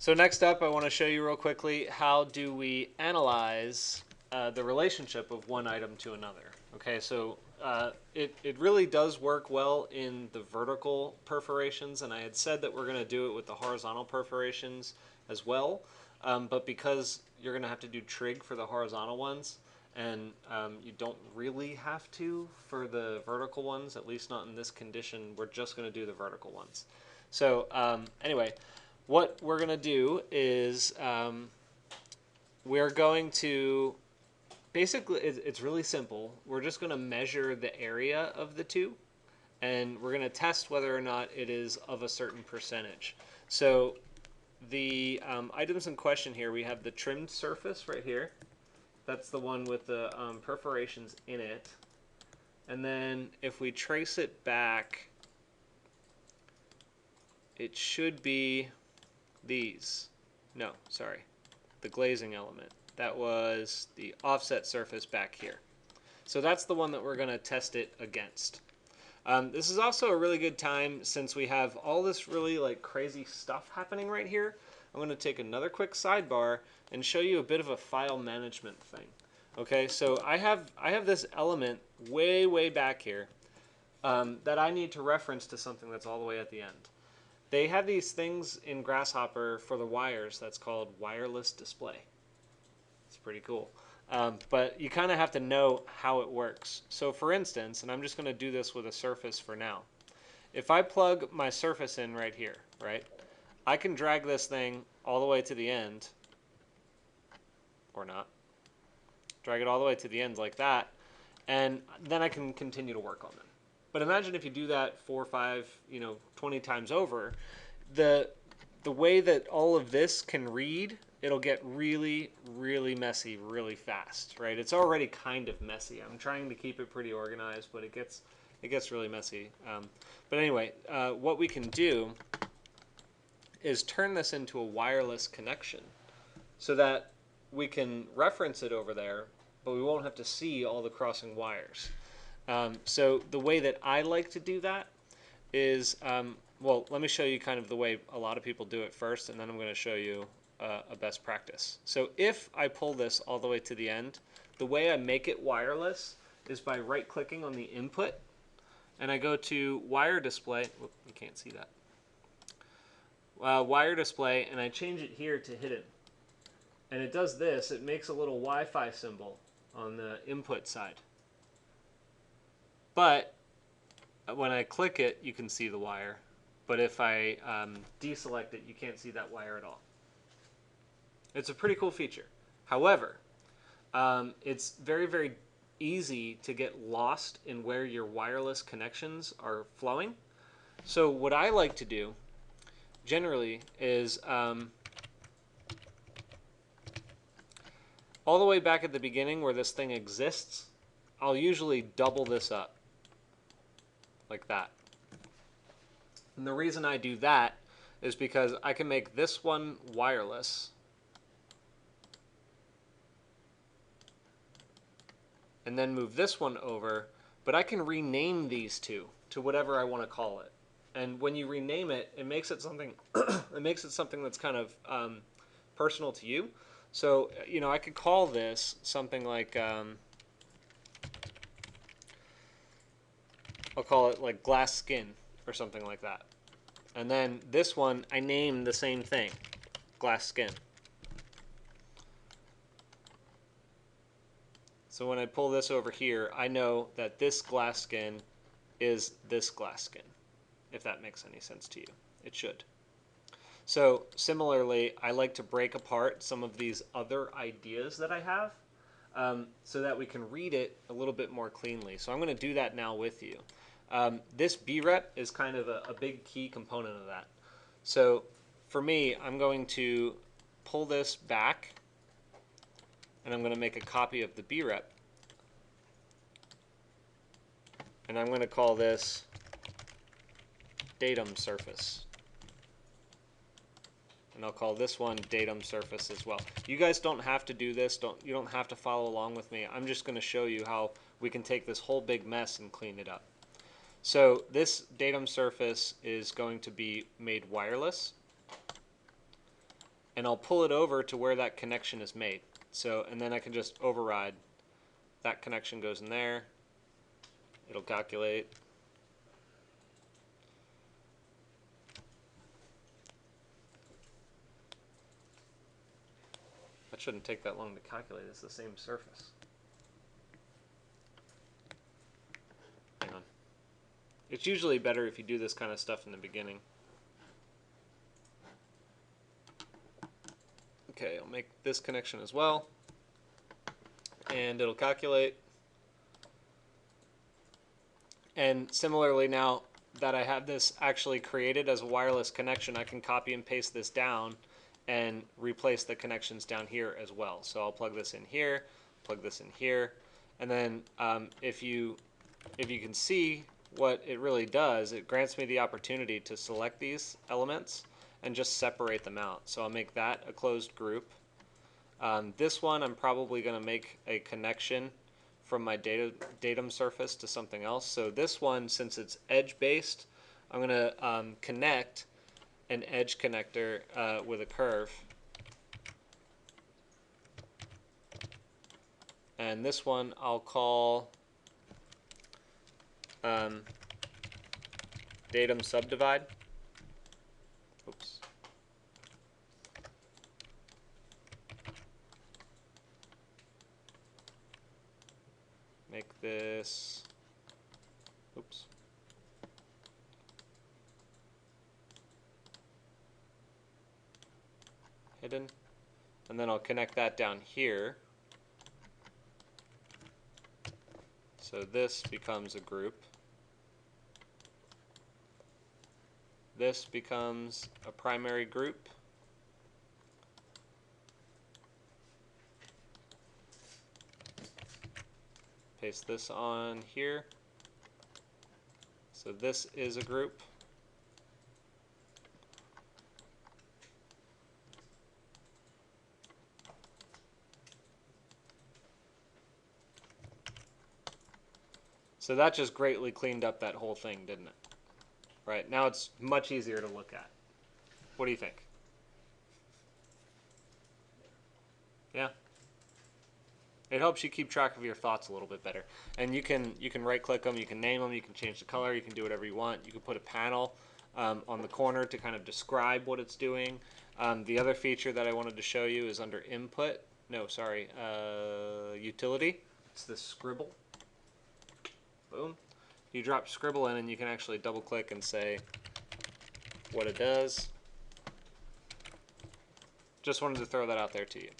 So next up, I want to show you real quickly how do we analyze the relationship of one item to another. Okay, so it really does work well in the vertical perforations, and I had said that we're going to do it with the horizontal perforations as well, but because you're going to have to do trig for the horizontal ones, and you don't really have to for the vertical ones, at least not in this condition, we're just going to do the vertical ones. So anyway, what we're going to do is we're going to basically, it's really simple. We're just going to measure the area of the two, and we're going to test whether or not it is of a certain percentage. So the items in question here, we have the trimmed surface right here. That's the one with the perforations in it. And then if we trace it back, it should be these. No, sorry. The glazing element. That was the offset surface back here. So that's the one that we're going to test it against. This is also a really good time, since we have all this really like crazy stuff happening right here. I'm going to take another quick sidebar and show you a bit of a file management thing. Okay, so I have this element way back here that I need to reference to something that's all the way at the end. They have these things in Grasshopper for the wires that's called wireless display. It's pretty cool. But you kind of have to know how it works. So for instance, and I'm just going to do this with a surface for now. If I plug my surface in right here, right, I can drag this thing all the way to the end, or not. Drag it all the way to the end like that, and then I can continue to work on them. But imagine if you do that 4, 5, 20 times over, the way that all of this can read, it'll get really messy really fast, right? It's already kind of messy. I'm trying to keep it pretty organized, but it gets really messy. But anyway, what we can do is turn this into a wireless connection so that we can reference it over there, but we won't have to see all the crossing wires. So the way that I like to do that is, well, let me show you kind of the way a lot of people do it first, and then I'm going to show you a best practice. So if I pull this all the way to the end, the way I make it wireless is by right-clicking on the input, and I go to Wire Display. Whoop, you can't see that. Wire Display, and I change it here to Hidden. And it does this. It makes a little Wi-Fi symbol on the input side. But when I click it, you can see the wire. But if I deselect it, you can't see that wire at all. It's a pretty cool feature. However, it's very easy to get lost in where your wireless connections are flowing. So what I like to do generally is all the way back at the beginning where this thing exists, I'll usually double this up like that. And the reason I do that is because I can make this one wireless and then move this one over, but I can rename these two to whatever I want to call it. And when you rename it, it makes it something it makes it something that's kind of personal to you. So, I could call this something like I'll call it like glass skin or something like that. And then this one, I name the same thing, glass skin. So when I pull this over here, I know that this glass skin is this glass skin, if that makes any sense to you. It should. So similarly, I like to break apart some of these other ideas that I have so that we can read it a little bit more cleanly. So I'm going to do that now with you. This brep is kind of a big key component of that. So for me, I'm going to pull this back, and I'm going to make a copy of the brep. And I'm going to call this datum surface. And I'll call this one datum surface as well. You guys don't have to do this. You don't have to follow along with me. I'm just going to show you how we can take this whole big mess and clean it up. So this datum surface is going to be made wireless. and I'll pull it over to where that connection is made. So, and then I can just override. That connection goes in there. It'll calculate. That shouldn't take that long to calculate. It's the same surface. Hang on. It's usually better if you do this kind of stuff in the beginning. Okay, I'll make this connection as well. And it'll calculate. And similarly, now that I have this actually created as a wireless connection, I can copy and paste this down and replace the connections down here as well. So I'll plug this in here, plug this in here, and then if you can see what it really does, it grants me the opportunity to select these elements and just separate them out. So I'll make that a closed group. This one I'm probably going to make a connection from my datum surface to something else. So this one, since it's edge based, I'm going to connect an edge connector with a curve. And this one I'll call datum subdivide. Oops. Make this, oops. Hidden. And then I'll connect that down here. So this becomes a group. This becomes a primary group. Paste this on here. So this is a group. So that just greatly cleaned up that whole thing, didn't it? Right, now it's much easier to look at. What do you think? Yeah? It helps you keep track of your thoughts a little bit better. And you can right click them, you can name them, you can change the color, you can do whatever you want. You can put a panel on the corner to kind of describe what it's doing. The other feature that I wanted to show you is under input. No, sorry, utility. It's the scribble. Boom. You drop scribble in and you can actually double click and say what it does. Just wanted to throw that out there to you.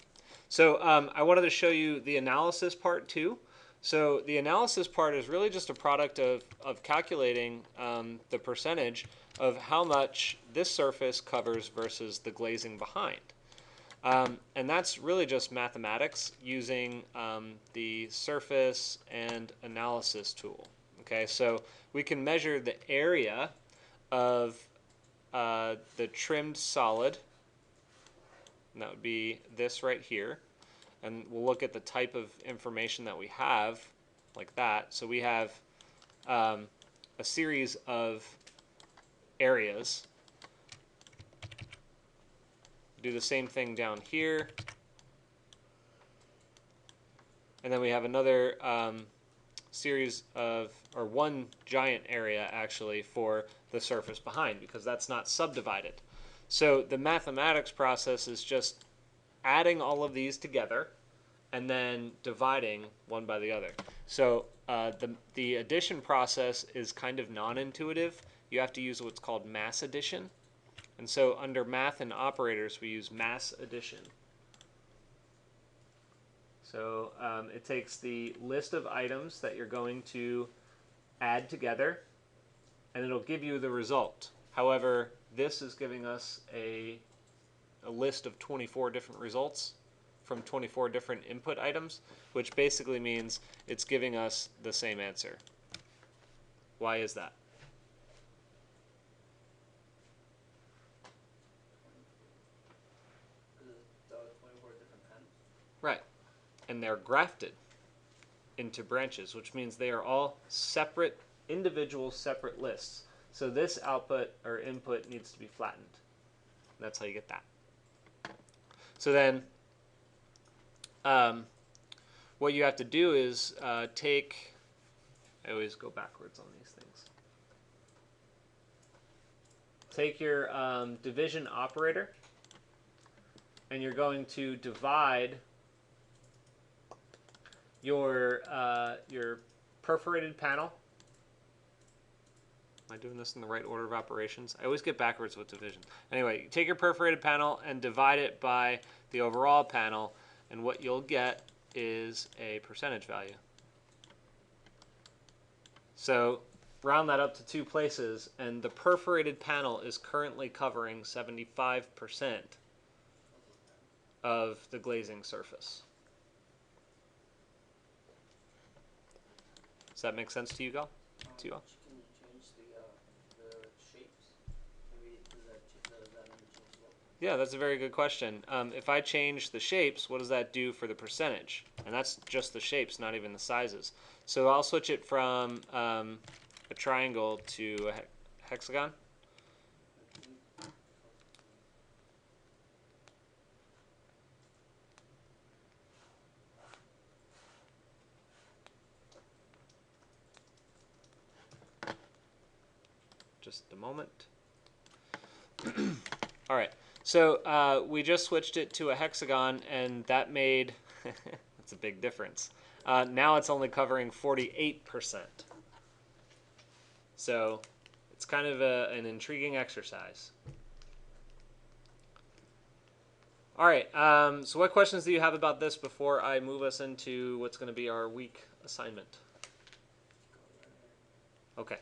So I wanted to show you the analysis part too. So the analysis part is really just a product of calculating the percentage of how much this surface covers versus the glazing behind. And that's really just mathematics using the surface and analysis tool. Okay, so we can measure the area of the trimmed solid, and that would be this right here. And we'll look at the type of information that we have, like that. So we have a series of areas. Do the same thing down here. And then we have another series of, or one giant area actually for the surface behind, because that's not subdivided. So the mathematics process is just adding all of these together and then dividing one by the other. So the addition process is kind of non-intuitive. You have to use what's called mass addition. And so under math and operators, we use mass addition. So it takes the list of items that you're going to add together, and it'll give you the result. However, this is giving us a list of 24 different results from 24 different input items, which basically means it's giving us the same answer. Why is that? Right. And they're grafted into branches, which means they are all separate, individual separate lists. So this output or input needs to be flattened. That's how you get that. So then what you have to do is take, I always go backwards on these things. Take your division operator, and you're going to divide your perforated panel. Am I doing this in the right order of operations? I always get backwards with division. Anyway, take your perforated panel and divide it by the overall panel, and what you'll get is a percentage value. So round that up to 2 places, and the perforated panel is currently covering 75% of the glazing surface. Does that make sense to you, Gal? To you all? Can you change the shapes? Maybe does that number change as well? Yeah, that's a very good question. If I change the shapes, what does that do for the percentage? And that's just the shapes, not even the sizes. So I'll switch it from a triangle to a hexagon. Just a moment. All right, so we just switched it to a hexagon, and that made, that's a big difference. Now it's only covering 48%. So it's kind of an intriguing exercise. All right, so what questions do you have about this before I move us into what's going to be our week assignment? Okay.